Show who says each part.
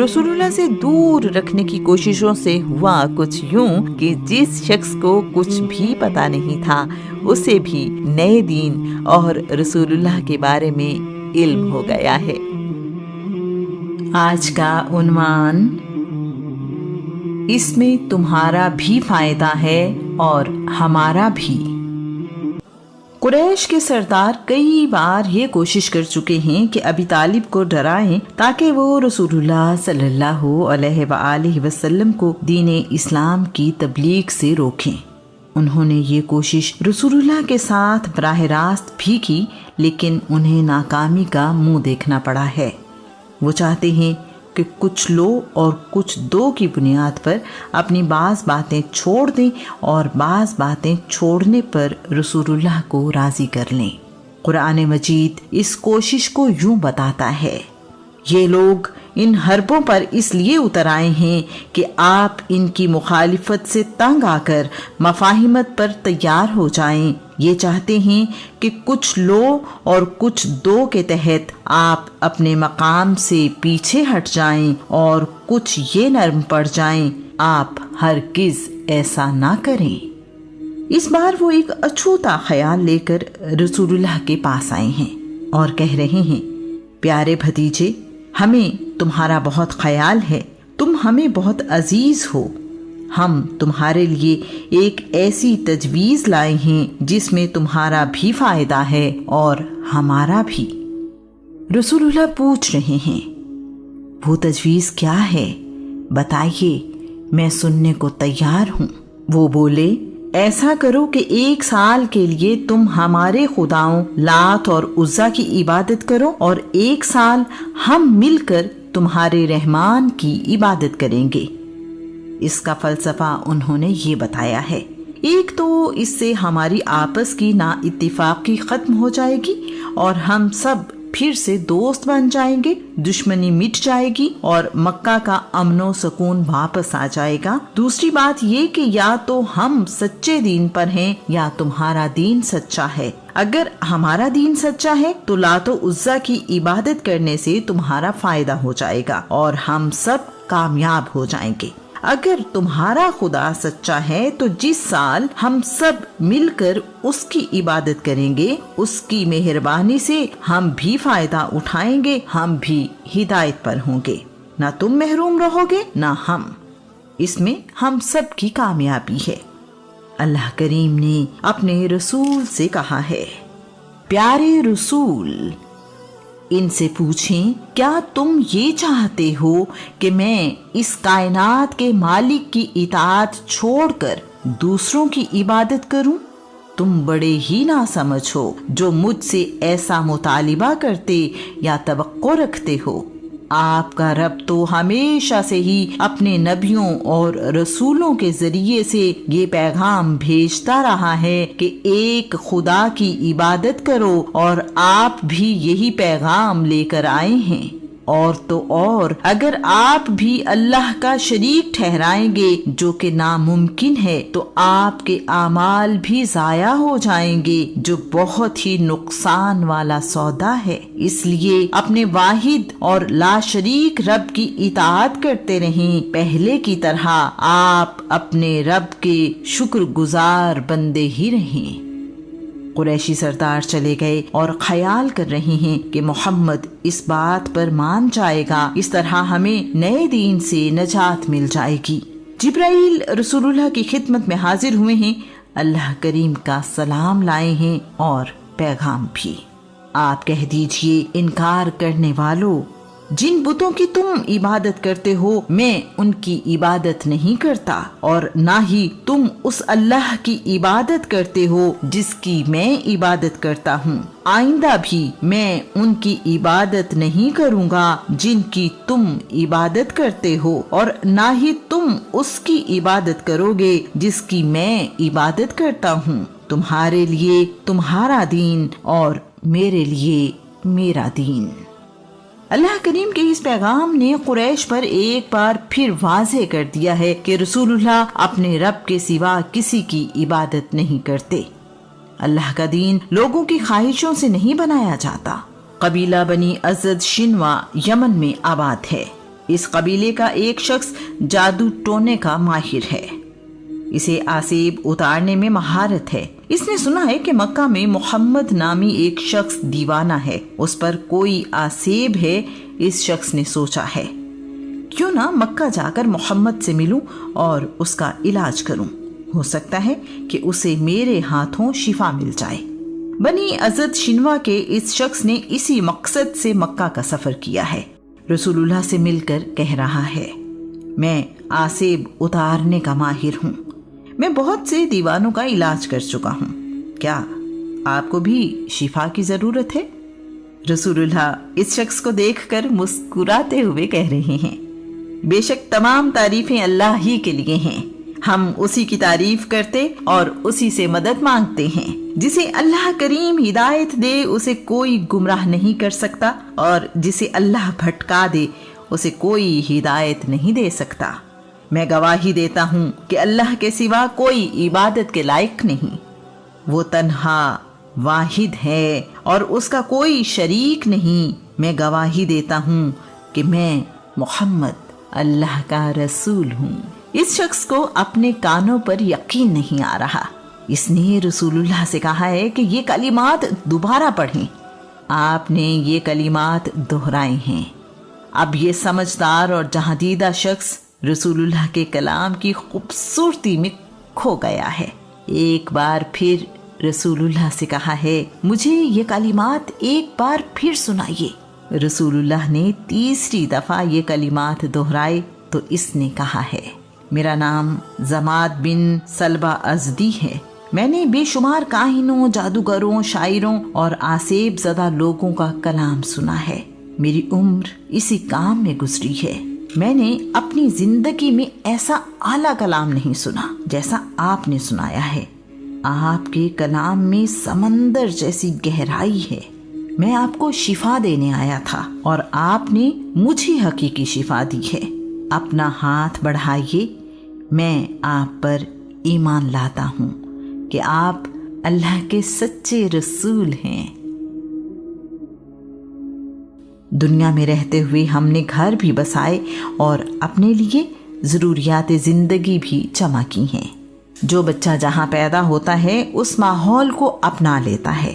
Speaker 1: رسول اللہ سے دور رکھنے کی کوششوں سے ہوا کچھ یوں کہ جس شخص کو کچھ بھی پتا نہیں تھا اسے بھی نئے دین اور رسول اللہ کے بارے میں علم ہو گیا ہے۔ آج کا عنوان، اس میں تمہارا بھی فائدہ ہے اور ہمارا بھی۔ قریش کے سردار کئی بار یہ کوشش کر چکے ہیں کہ ابی طالب کو ڈرائیں تاکہ وہ رسول اللہ صلی اللہ علیہ وآلہ وسلم کو دین اسلام کی تبلیغ سے روکیں۔ انہوں نے یہ کوشش رسول اللہ کے ساتھ براہ راست بھی کی، لیکن انہیں ناکامی کا منہ دیکھنا پڑا ہے۔ وہ چاہتے ہیں کہ کچھ لو اور کچھ دو کی بنیاد پر اپنی بعض باتیں چھوڑ دیں اور بعض باتیں چھوڑنے پر رسول اللہ کو راضی کر لیں۔ قرآن مجید اس کوشش کو یوں بتاتا ہے، یہ لوگ ان حربوں پر اس لیے اتر آئے ہیں کہ آپ ان کی مخالفت سے تنگ آ کر مفاہمت پر تیار ہو جائیں۔ یہ چاہتے ہیں کہ کچھ لو اور کچھ دو کے تحت آپ اپنے مقام سے پیچھے ہٹ جائیں اور کچھ یہ نرم پڑ جائیں۔ آپ ہرگز ایسا نہ کریں۔ اس بار وہ ایک اچھوتا خیال لے کر رسول اللہ کے پاس آئے ہیں اور کہہ رہے ہیں، پیارے بھتیجے، ہمیں تمہارا بہت خیال ہے، تم ہمیں بہت عزیز ہو۔ ہم تمہارے لیے ایک ایسی تجویز لائے ہیں جس میں تمہارا بھی فائدہ ہے اور ہمارا بھی۔ رسول اللہ پوچھ رہے ہیں، وہ تجویز کیا ہے؟ بتائیے، میں سننے کو تیار ہوں۔ وہ بولے، ایسا کرو کہ 1 سال کے لیے تم ہمارے خداؤں لات اور عزا کی عبادت کرو اور 1 سال ہم مل کر تمہارے رحمان کی عبادت کریں گے۔ اس کا فلسفہ انہوں نے یہ بتایا ہے، ایک تو اس سے ہماری آپس کی نا اتفاقی ختم ہو جائے گی اور ہم سب پھر سے دوست بن جائیں گے، دشمنی مٹ جائے گی اور مکہ کا امن و سکون واپس آ جائے گا۔ دوسری بات یہ کہ یا تو ہم سچے دین پر ہیں یا تمہارا دین سچا ہے۔ اگر ہمارا دین سچا ہے تو لات و عزا کی عبادت کرنے سے تمہارا فائدہ ہو جائے گا اور ہم سب کامیاب ہو جائیں گے۔ اگر تمہارا خدا سچا ہے تو جس سال ہم سب مل کر اس کی عبادت کریں گے، اس کی مہربانی سے ہم بھی فائدہ اٹھائیں گے، ہم بھی ہدایت پر ہوں گے، نہ تم محروم رہو گے نہ ہم۔ اس میں ہم سب کی کامیابی ہے۔ اللہ کریم نے اپنے رسول سے کہا ہے، پیارے رسول، ان سے پوچھیں، کیا تم یہ چاہتے ہو کہ میں اس کائنات کے مالک کی اطاعت چھوڑ کر دوسروں کی عبادت کروں؟ تم بڑے ہی ناسمجھ ہو جو مجھ سے ایسا مطالبہ کرتے یا توقع رکھتے ہو۔ آپ کا رب تو ہمیشہ سے ہی اپنے نبیوں اور رسولوں کے ذریعے سے یہ پیغام بھیجتا رہا ہے کہ ایک خدا کی عبادت کرو، اور آپ بھی یہی پیغام لے کر آئے ہیں۔ اور تو اور اگر آپ بھی اللہ کا شریک ٹھہرائیں گے جو کہ ناممکن ہے تو آپ کے اعمال بھی ضائع ہو جائیں گے، جو بہت ہی نقصان والا سودا ہے۔ اس لیے اپنے واحد اور لا شریک رب کی اطاعت کرتے رہیں، پہلے کی طرح آپ اپنے رب کے شکر گزار بندے ہی رہیں۔ قریشی سردار چلے گئے اور خیال کر رہے ہیں کہ محمد اس بات پر مان جائے گا، اس طرح ہمیں نئے دین سے نجات مل جائے گی۔ جبرائیل رسول اللہ کی خدمت میں حاضر ہوئے ہیں، اللہ کریم کا سلام لائے ہیں اور پیغام بھی۔ آپ کہہ دیجئے، انکار کرنے والو، جن بتوں کی تم عبادت کرتے ہو میں ان کی عبادت نہیں کرتا، اور نہ ہی تم اس اللہ کی عبادت کرتے ہو جس کی میں عبادت کرتا ہوں۔ آئندہ بھی میں ان کی عبادت نہیں کروں گا جن کی تم عبادت کرتے ہو، اور نہ ہی تم اس کی عبادت کرو گے جس کی میں عبادت کرتا ہوں۔ تمہارے لیے تمہارا دین اور میرے لیے میرا دین۔ اللہ کریم کے اس پیغام نے قریش پر ایک بار پھر واضح کر دیا ہے کہ رسول اللہ اپنے رب کے سوا کسی کی عبادت نہیں کرتے۔ اللہ کا دین لوگوں کی خواہشوں سے نہیں بنایا جاتا۔ قبیلہ بنی اسد شنوا یمن میں آباد ہے۔ اس قبیلے کا ایک شخص جادو ٹونے کا ماہر ہے، اسے آسیب اتارنے میں مہارت ہے۔ اس نے سنا ہے کہ مکہ میں محمد نامی ایک شخص دیوانہ ہے، اس پر کوئی آسیب ہے۔ اس شخص نے سوچا ہے کیوں نہ مکہ جا کر محمد سے ملوں اور اس کا علاج کروں، ہو سکتا ہے کہ اسے میرے ہاتھوں شفا مل جائے۔ بنی ازد شنوا کے اس شخص نے اسی مقصد سے مکہ کا سفر کیا ہے۔ رسول اللہ سے مل کر کہہ رہا ہے، میں آسیب اتارنے کا ماہر ہوں، میں بہت سے دیوانوں کا علاج کر چکا ہوں، کیا آپ کو بھی شفا کی ضرورت ہے؟ رسول اللہ اس شخص کو دیکھ کر مسکراتے ہوئے کہہ رہے ہیں، بے شک تمام تعریفیں اللہ ہی کے لیے ہیں، ہم اسی کی تعریف کرتے اور اسی سے مدد مانگتے ہیں۔ جسے اللہ کریم ہدایت دے اسے کوئی گمراہ نہیں کر سکتا، اور جسے اللہ بھٹکا دے اسے کوئی ہدایت نہیں دے سکتا۔ میں گواہی دیتا ہوں کہ اللہ کے سوا کوئی عبادت کے لائق نہیں، وہ تنہا واحد ہے اور اس کا کوئی شریک نہیں۔ میں گواہی دیتا ہوں کہ میں محمد اللہ کا رسول ہوں۔ اس شخص کو اپنے کانوں پر یقین نہیں آ رہا۔ اس نے رسول اللہ سے کہا ہے کہ یہ کلمات دوبارہ پڑھیں۔ آپ نے یہ کلمات دہرائے ہیں۔ اب یہ سمجھدار اور جہاندیدہ شخص رسول اللہ کے کلام کی خوبصورتی میں کھو گیا ہے۔ ایک بار پھر رسول اللہ سے کہا ہے، مجھے یہ کلمات ایک بار پھر سنائیے۔ رسول اللہ نے تیسری دفعہ یہ کلمات دہرائے تو اس نے کہا ہے، میرا نام زماد بن سلبہ ازدی ہے، میں نے بے شمار کاہنوں، جادوگروں، شاعروں اور آسیب زدہ لوگوں کا کلام سنا ہے، میری عمر اسی کام میں گزری ہے۔ میں نے اپنی زندگی میں ایسا اعلیٰ کلام نہیں سنا جیسا آپ نے سنایا ہے۔ آپ کے کلام میں سمندر جیسی گہرائی ہے۔ میں آپ کو شفا دینے آیا تھا اور آپ نے مجھے حقیقی شفا دی ہے۔ اپنا ہاتھ بڑھائیے، میں آپ پر ایمان لاتا ہوں کہ آپ اللہ کے سچے رسول ہیں۔ دنیا میں رہتے ہوئے ہم نے گھر بھی بسائے اور اپنے لیے ضروریات زندگی بھی جمع کی ہیں۔ جو بچہ جہاں پیدا ہوتا ہے اس ماحول کو اپنا لیتا ہے۔